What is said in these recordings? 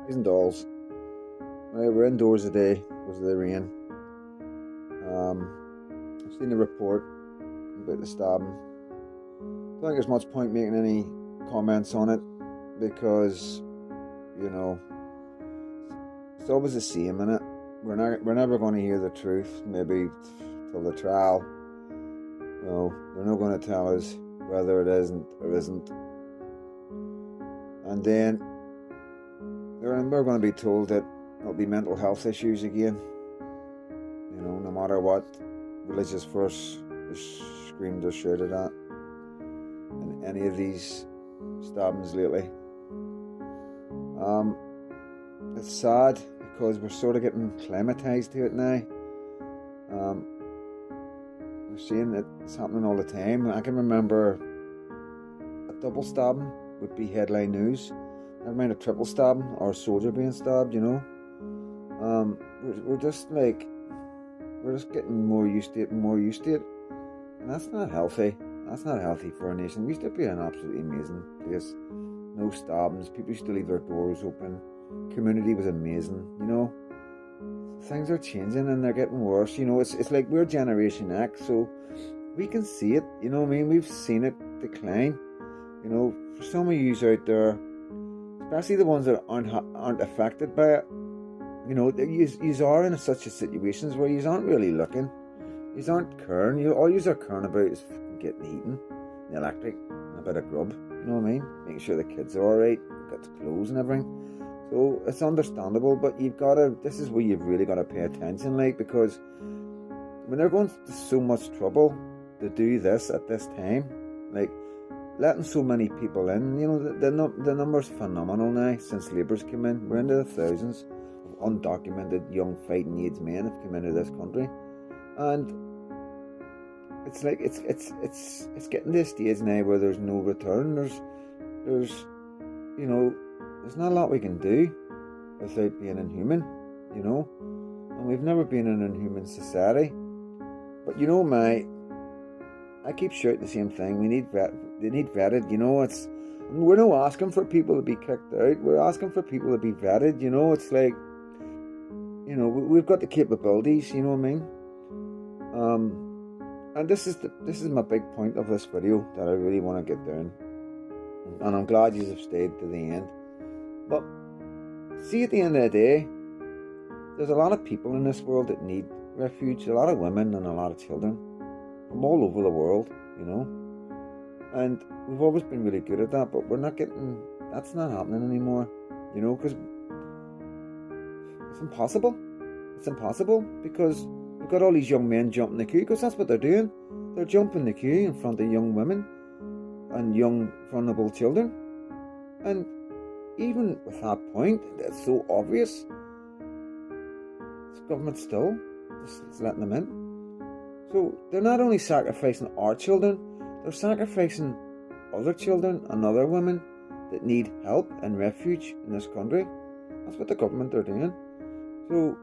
Boys and dolls. Right, we're indoors today because of the rain. I've seen the report about the stabbing. Don't think there's much point making any comments on it because, you know, it's always the same, innit? We're never going to hear the truth, maybe till the trial. They're not going to tell us whether it isn't or isn't. And then we're going to be told that there'll be mental health issues again. No matter what religious verse is screamed or shouted at in any of these stabbings lately. It's sad because we're sort of getting acclimatized to it now. We're seeing it's happening all the time. I can remember a double stabbing would be headline news. Never mind a triple stabbing or a soldier being stabbed, We're just getting more used to it and more used to it. And that's not healthy. That's not healthy for a nation. We used to be an absolutely amazing place. No stabbings. People used to leave their doors open. Community was amazing, Things are changing and they're getting worse. It's like we're Generation X, so we can see it, We've seen it decline. For some of you out there, especially the ones that aren't affected by it, you are in such a situations where you aren't really looking. You aren't caring. All you are caring about is getting eaten, the electric, and a bit of grub. You know what I mean? Making sure the kids are alright, got clothes and everything. So it's understandable, but this is where you've really got to pay attention, because when they're going to so much trouble to do this at this time, letting so many people in, the number's phenomenal now since Labour's come in. We're into the thousands of undocumented young fighting age men have come into this country, and it's like it's getting to a stage now where there's no return. There's not a lot we can do without being inhuman, and we've never been an inhuman society. But I keep shouting the same thing. They need vetted, we're not asking for people to be kicked out. We're asking for people to be vetted, It's like, we've got the capabilities, you know what I mean? And this is my big point of this video that I really want to get down. And I'm glad you have stayed to the end. But see, at the end of the day, there's a lot of people in this world that need refuge. A lot of women and a lot of children from all over the world, And we've always been really good at that, but that's not happening anymore, because it's impossible. It's impossible because we've got all these young men jumping the queue, because that's what they're doing. They're jumping the queue in front of young women and young vulnerable children. And even with that point, it's so obvious. The government still just letting them in. So they're not only sacrificing our children, they're sacrificing other children and other women that need help and refuge in this country. That's what the government are doing. So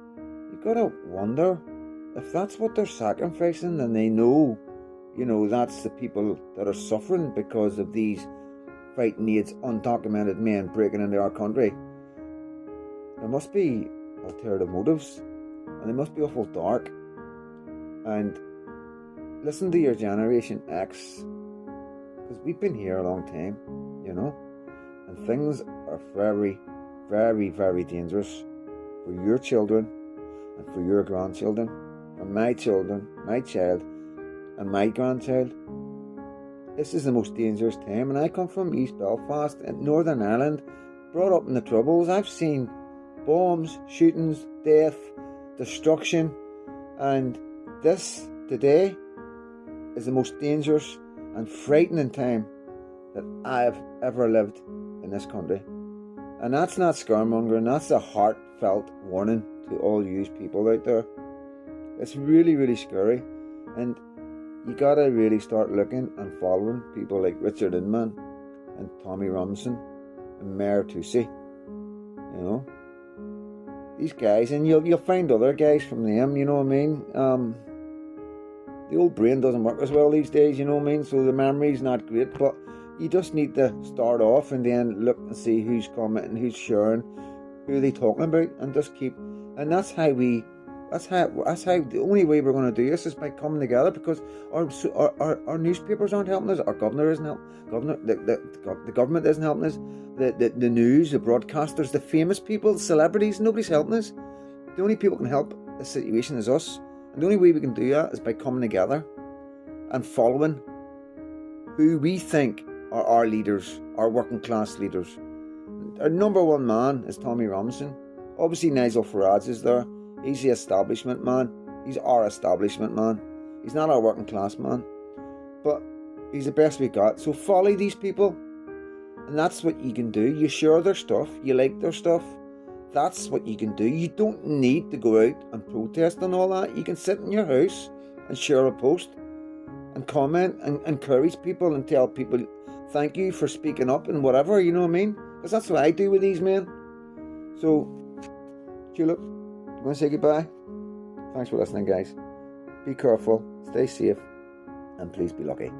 you gotta wonder if that's what they're sacrificing, and they know, that's the people that are suffering because of these fighting age undocumented men breaking into our country. There must be alternative motives, and they must be awful dark. And listen to your Generation X, because we've been here a long time, and things are very, very, very dangerous for your children and for your grandchildren, for my children, my child, and my grandchild. This is the most dangerous time, and I come from East Belfast in Northern Ireland, brought up in the Troubles. I've seen bombs, shootings, death, destruction, and this today is the most dangerous and frightening time that I have ever lived in this country. And that's not scaremongering, that's a heartfelt warning to all you people out there. It's really, really scary, and you gotta really start looking and following people like Richard Inman and Tommy Robinson and Mayor Toosey. These guys, and you'll find other guys from them, you know what I mean? The old brain doesn't work as well these days, you know what I mean? So the memory's not great, but you just need to start off and then look and see who's commenting, who's sharing, who are they talking about, and just keep. And that's how the only way we're going to do this is by coming together, because our newspapers aren't helping us, our governor isn't helping, the government isn't helping us, the news, the broadcasters, the famous people, the celebrities, nobody's helping us. The only people who can help the situation is us, and the only way we can do that is by coming together and following who we think are our leaders, our working class leaders. Our number one man is Tommy Robinson. Obviously Nigel Farage is there. He's the establishment man. He's our establishment man. He's not our working class man. But he's the best we got. So follow these people. And that's what you can do. You share their stuff. You like their stuff. That's what you can do. You don't need to go out and protest and all that. You can sit in your house and share a post and comment and encourage people and tell people thank you for speaking up and whatever, you know what I mean? Because that's what I do with these men. So, Tulip, you want to say goodbye? Thanks for listening, guys. Be careful, stay safe, and please be lucky.